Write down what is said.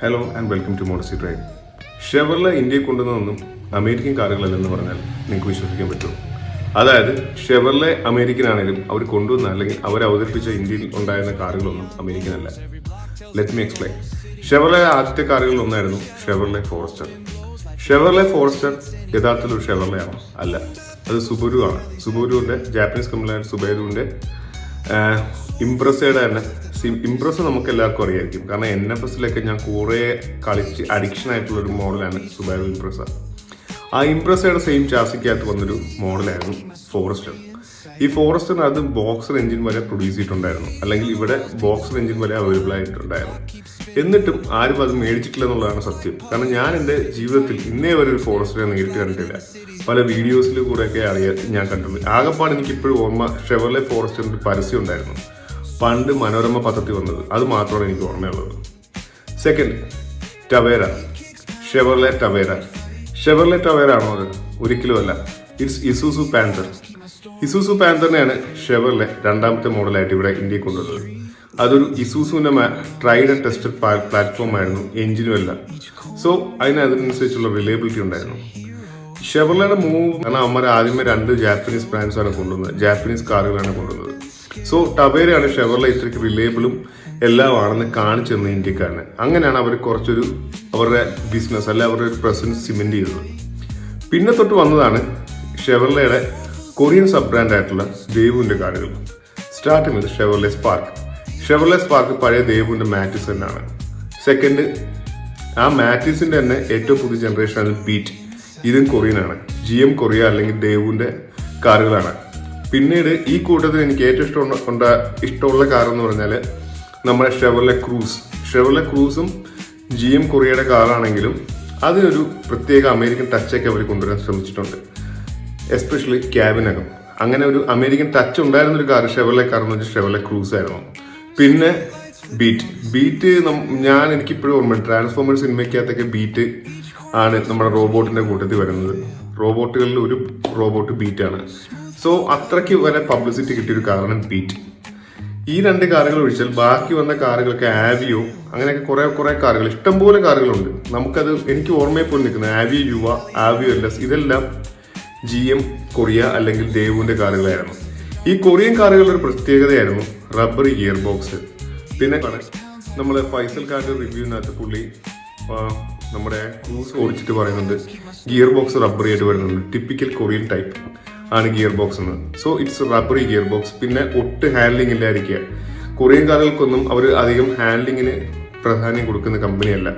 Hello and welcome to മോഡസി drive. Chevrolet ഇന്ത്യയിൽ കൊണ്ടുവന്നതൊന്നും അമേരിക്കൻ കാറുകളല്ലെന്ന് പറഞ്ഞാൽ നിങ്ങൾക്ക് വിശ്വസിക്കാൻ പറ്റുമോ? അതായത് ഷെവർലെ അമേരിക്കൻ ആണെങ്കിലും അവർ കൊണ്ടുവന്ന അല്ലെങ്കിൽ അവർ അവതരിപ്പിച്ച ഇന്ത്യയിൽ ഉണ്ടായിരുന്ന കാറുകളൊന്നും അമേരിക്കൻ അല്ല. Let me explain. ഷെവർലെ ആദ്യത്തെ കാറുകളിൽ ഒന്നായിരുന്നു ഷെവർലെ ഫോറസ്റ്റർ. ഷെവർലെ ഫോറസ്റ്റർ യഥാർത്ഥത്തിൽ ഒരു ഷെവർലെ ആണോ? അല്ല, അത് സുബരു ആണ്. സുബരുവിൻ്റെ ജാപ്പനീസ് കമ്പനിയായ സുബരുവിൻ്റെ ഇംപ്രസയുടെ തന്നെ. ഇംപ്രസ് നമുക്ക് എല്ലാവർക്കും അറിയായിരിക്കും, കാരണം NFSലൊക്കെ ഞാൻ കുറേ കളിച്ച് അഡിക്ഷൻ ആയിട്ടുള്ള ഒരു മോഡലാണ് സുബാരു ഇംപ്രസ. ആ ഇംപ്രസയുടെ സെയിം ചാസിക്കകത്ത് വന്നൊരു മോഡലായിരുന്നു ഫോറസ്റ്റർ. ഈ ഫോറസ്റ്ററിന് അത് ബോക്സർ എഞ്ചിൻ വരെ പ്രൊഡ്യൂസ് ചെയ്തിട്ടുണ്ടായിരുന്നു, അല്ലെങ്കിൽ ഇവിടെ ബോക്സർ എഞ്ചിൻ വരെ അവൈലബിൾ ആയിട്ടുണ്ടായിരുന്നു. എന്നിട്ടും ആരും അത് മേടിച്ചിട്ടില്ല എന്നുള്ളതാണ് സത്യം. കാരണം ഞാൻ എൻ്റെ ജീവിതത്തിൽ ഇന്നേ വരെ ഒരു ഫോറസ്റ്ററെ നേരിട്ട് കണ്ടിട്ടില്ല. പല വീഡിയോസിൽ കൂടെയൊക്കെ ഞാൻ കണ്ടിട്ടുണ്ട്. ആകെപ്പാട് എനിക്ക് ഇപ്പോഴും ഓർമ്മ ഷെവർലെ ഫോറസ്റ്ററിൻ്റെ ഒരു പരസ്യം ഉണ്ടായിരുന്നു, പണ്ട് മനോരമ പത്രത്തിൽ വന്നത്. അത് മാത്രമാണ് എനിക്ക് ഓർമ്മയുള്ളത്. Second, Tavera. Chevrolet Tavera. Chevrolet Tavera ആണോ അത്? ഒരിക്കലും അല്ല. It's Isuzu Panther. ഇസൂസു പാന്തറിനെയാണ് ഷെവർലെ രണ്ടാമത്തെ മോഡലായിട്ട് ഇവിടെ ഇന്ത്യയിൽ കൊണ്ടുവന്നത്. അതൊരു ഇസൂസുവിൻ്റെ ട്രൈഡ് ആൻഡ് ടെസ്റ്റഡ് പ്ലാറ്റ്ഫോം ആയിരുന്നു, എഞ്ചിനും എല്ലാം. സോ അതിനനുസരിച്ചുള്ള റിലയബിലിറ്റി ഉണ്ടായിരുന്നു. ഷെവർലയുടെ മൂവ് കാരണം അമ്മ ആദ്യമേ 2 ജാപ്പനീസ് ബ്രാൻഡ്സാണ് കൊണ്ടുവന്നത്, ജാപ്പനീസ് കാറുകളാണ് കൊണ്ടുവന്നത്. സോ ടവേരയാണ് ഷെവർലെ ഇത്രയ്ക്ക് റിലയബിളും എല്ലാം ആണെന്ന് കാണിച്ചു തന്നത് ഇന്ത്യക്കാരന്. അങ്ങനെയാണ് അവർ കുറച്ചൊരു അവരുടെ ബിസിനസ് അല്ലെ അവരുടെ ഒരു പ്രസൻസ് സിമെന്റ് ചെയ്തത്. പിന്നെ തൊട്ട് വന്നതാണ് ഷെവർലയുടെ കൊറിയൻ സബ് ബ്രാൻഡ് ആയിട്ടുള്ള ദേവുവിൻ്റെ കാറുകൾ. Starting with Chevrolet spark. Chevrolet spark പഴയ ദേവുവിൻ്റെ മാറ്റിസ് തന്നെയാണ്. സെക്കൻഡ്, ആ മാറ്റിസിൻ്റെ തന്നെ ഏറ്റവും പുതിയ ജനറേഷനാണ് ബീറ്റ്. ഇതും കൊറിയനാണ്. GM കൊറിയ അല്ലെങ്കിൽ ദേവുവിൻ്റെ കാറുകളാണ്. പിന്നീട് ഈ കൂട്ടത്തിൽ എനിക്ക് ഏറ്റവും ഇഷ്ടമുള്ള കാർ എന്ന് പറഞ്ഞാൽ നമ്മുടെ ഷെവർലെ ക്രൂസ്. ഷെവർലെ ക്രൂസും GM കൊറിയയുടെ കാറാണെങ്കിലും അതിനൊരു പ്രത്യേക അമേരിക്കൻ ടച്ചൊക്കെ അവർ കൊണ്ടുവരാൻ ശ്രമിച്ചിട്ടുണ്ട്, എസ്പെഷ്യലി ക്യാബിനകം. അങ്ങനെ ഒരു അമേരിക്കൻ ടച്ച് ഉണ്ടായിരുന്നൊരു കാർ ഷെവർലെ കാർ എന്ന് വെച്ചാൽ ഷെവർലെ ക്രൂസ് ആയിരുന്നു. പിന്നെ ബീറ്റ് എനിക്കിപ്പോഴും ഓർമ്മയുണ്ട്, ട്രാൻസ്ഫോമേഴ്സ് സിനിമയ്ക്കകത്തൊക്കെ ബീറ്റ് ആണ് നമ്മുടെ റോബോട്ടിന്റെ കൂട്ടത്തിൽ വരുന്നത്. റോബോട്ടുകളിൽ ഒരു റോബോട്ട് ബീറ്റാണ്. സോ അത്രയ്ക്ക് വരെ പബ്ലിസിറ്റി കിട്ടിയൊരു കാറാണ് ബീറ്റ്. ഈ 2 കാറുകൾ ഒഴിച്ചാൽ ബാക്കി വന്ന കാറുകളൊക്കെ ആവിയോ, അങ്ങനെയൊക്കെ കുറെ കാറുകൾ, ഇഷ്ടംപോലെ കാറുകളുണ്ട്. നമുക്കത് എനിക്ക് ഓർമ്മയിൽ പോലും നിൽക്കുന്നത് ആവിയോ യുവ, ആവിയോ LS, ഇതെല്ലാം GM കൊറിയ അല്ലെങ്കിൽ ദേവുവിന്റെ കാറുകളായിരുന്നു. ഈ കൊറിയൻ കാറുകളുടെ ഒരു പ്രത്യേകതയായിരുന്നു റബ്ബറി ഗിയർ ബോക്സ്. പിന്നെ നമ്മളെ ഫൈസൽ ഖാന്റെ റിവ്യൂവിനകത്ത് പുള്ളി നമ്മുടെ ക്രൂസ് ഓടിച്ചിട്ട് പറയുന്നുണ്ട് ഗിയർ ബോക്സ് റബ്ബറി ആയിട്ട് വരുന്നുണ്ട്. ടിപ്പിക്കൽ കൊറിയൻ ടൈപ്പ് ആണ് ഗിയർ ബോക്സ് എന്ന്. So it's rubbery gear box. പിന്നെ ഒട്ട് ഹാൻഡ്ലിംഗ് ഇല്ലായിരിക്കുക. കൊറിയൻ കാറുകൾക്കൊന്നും അവർ അധികം ഹാൻഡ്ലിങ്ങിന് പ്രാധാന്യം കൊടുക്കുന്ന കമ്പനിയല്ല.